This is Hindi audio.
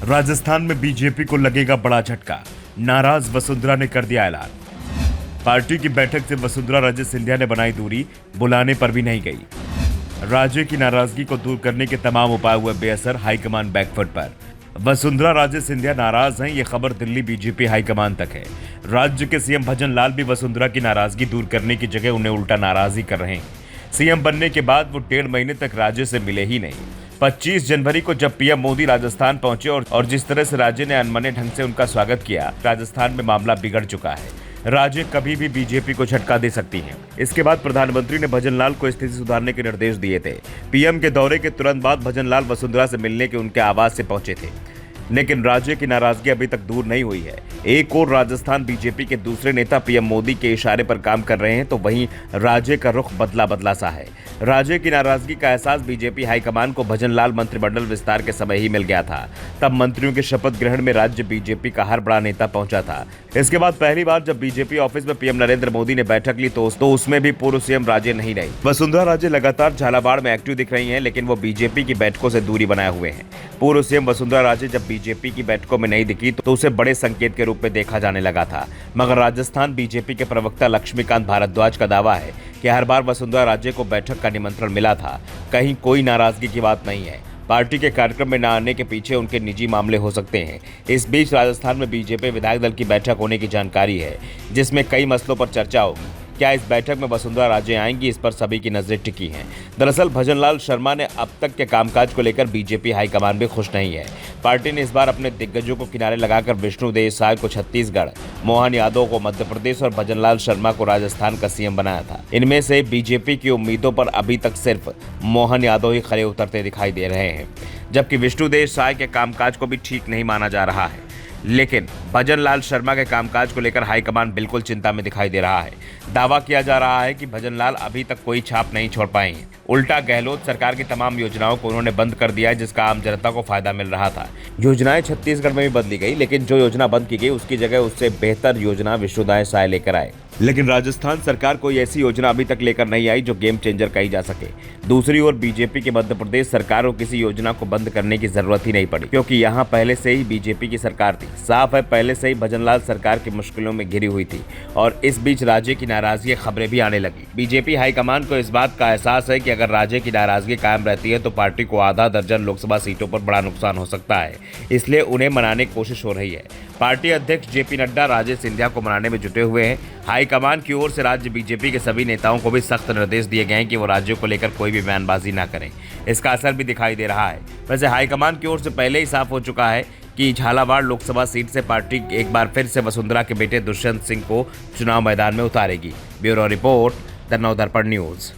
राजस्थान में बीजेपी को लगेगा बड़ा झटका। नाराज वसुंधरा ने कर दिया ऐलान। पार्टी की बैठक से वसुंधरा राजे सिंधिया ने बनाई दूरी, बुलाने पर भी नहीं गई। राज्य की नाराजगी को दूर करने के तमाम उपाय हुए बेअसर, हाईकमान बैकफुट पर। वसुंधरा राजे सिंधिया नाराज हैं, ये खबर दिल्ली बीजेपी हाईकमान तक है। राज्य के सीएम भजन लाल भी वसुंधरा की नाराजगी दूर करने की जगह उन्हें उल्टा नाराज ही कर रहे हैं। सीएम बनने के बाद वो 1.5 महीने तक राज्य से मिले ही नहीं। 25 जनवरी को जब पीएम मोदी राजस्थान पहुंचे और जिस तरह से राज्य ने अनमने ढंग से उनका स्वागत किया, राजस्थान में मामला बिगड़ चुका है। राज्य कभी भी बीजेपी को झटका दे सकती है। इसके बाद प्रधानमंत्री ने भजन लाल को स्थिति सुधारने के निर्देश दिए थे। पीएम के दौरे के तुरंत बाद भजन लाल वसुंधरा से मिलने के उनके आवास से पहुंचे थे, लेकिन राज्य की नाराजगी अभी तक दूर नहीं हुई है। एक और राजस्थान बीजेपी के दूसरे नेता पीएम मोदी के इशारे पर काम कर रहे हैं, तो वहीं राज्य का रुख बदला बदला सा है। राज्य की नाराजगी का एहसास बीजेपी हाईकमान को भजन लाल मंत्रिमंडल विस्तार के समय ही मिल गया था। तब मंत्रियों के शपथ ग्रहण में राज्य बीजेपी का हर बड़ा नेता पहुंचा था। इसके बाद पहली बार जब बीजेपी ऑफिस में पीएम नरेंद्र मोदी ने बैठक ली तो उसमें भी पूर्व सीएम राजे नहीं रही। वसुंधरा राजे लगातार झालावाड़ में एक्टिव दिख रही हैं, लेकिन वो बीजेपी की बैठकों से दूरी बनाए हुए हैं। पूर्व सीएम वसुंधरा राजे जब बीजेपी की बैठकों में नहीं दिखी तो उसे बड़े संकेत के रूप में देखा जाने लगा था। मगर राजस्थान बीजेपी के प्रवक्ता लक्ष्मीकांत भारद्वाज का दावा है कि हर बार वसुंधरा राजे को बैठक का निमंत्रण मिला था। कहीं कोई नाराजगी की बात नहीं है। पार्टी के कार्यक्रम में न आने के पीछे उनके निजी मामले हो सकते हैं। इस बीच राजस्थान में बीजेपी विधायक दल की बैठक होने की जानकारी है, जिसमें कई मसलों पर चर्चा होगी। क्या इस बैठक में वसुंधरा राजे आएंगी, इस पर सभी की नजरें टिकी हैं। दरअसल भजन लाल शर्मा ने अब तक के कामकाज को लेकर बीजेपी हाईकमान भी खुश नहीं है। पार्टी ने इस बार अपने दिग्गजों को किनारे लगाकर विष्णु देसाई को छत्तीसगढ़, मोहन यादव को मध्य प्रदेश और भजन लाल शर्मा को राजस्थान का सीएम बनाया था। इनमें से बीजेपी की उम्मीदों पर अभी तक सिर्फ मोहन यादव ही खरे उतरते दिखाई दे रहे हैं, जबकि विष्णु देसाई के कामकाज को भी ठीक नहीं माना जा रहा है। लेकिन भजन लाल शर्मा के कामकाज को लेकर हाईकमान बिल्कुल चिंता में दिखाई दे रहा है। दावा किया जा रहा है कि भजन लाल अभी तक कोई छाप नहीं छोड़ पाए हैं। उल्टा गहलोत सरकार की तमाम योजनाओं को उन्होंने बंद कर दिया है, जिसका आम जनता को फायदा मिल रहा था। योजनाएं छत्तीसगढ़ में भी बदली गई, लेकिन जो योजना बंद की गई उसकी जगह उससे बेहतर योजना विष्णु देसाई लेकर आए। लेकिन राजस्थान सरकार कोई ऐसी योजना अभी तक लेकर नहीं आई जो गेम चेंजर कही जा सके। दूसरी ओर बीजेपी की मध्य प्रदेश सरकार को किसी योजना को बंद करने की जरूरत ही नहीं पड़ी, क्योंकि यहाँ पहले से ही बीजेपी की सरकार थी। साफ है, पहले से ही भजन लाल सरकार की मुश्किलों में घिरी हुई थी और इस बीच राज्य की नाराजगी खबरें भी आने लगी। बीजेपी हाईकमान को इस बात का एहसास है कि अगर राज्य की नाराजगी कायम रहती है तो पार्टी को आधा दर्जन लोकसभा सीटों पर बड़ा नुकसान हो सकता है, इसलिए उन्हें मनाने की कोशिश हो रही है। पार्टी अध्यक्ष जेपी नड्डा राजे सिंधिया को मनाने में जुटे हुए हैं। हाईकमान की ओर से राज्य बीजेपी के सभी नेताओं को भी सख्त निर्देश दिए गए हैं कि वो राज्यों को लेकर कोई भी बयानबाजी ना करें। इसका असर भी दिखाई दे रहा है। वैसे हाईकमान की ओर से पहले ही साफ हो चुका है कि झालावाड़ लोकसभा सीट से पार्टी एक बार फिर से वसुंधरा के बेटे दुष्यंत सिंह को चुनाव मैदान में उतारेगी। Bureau report, the Navdarpan news.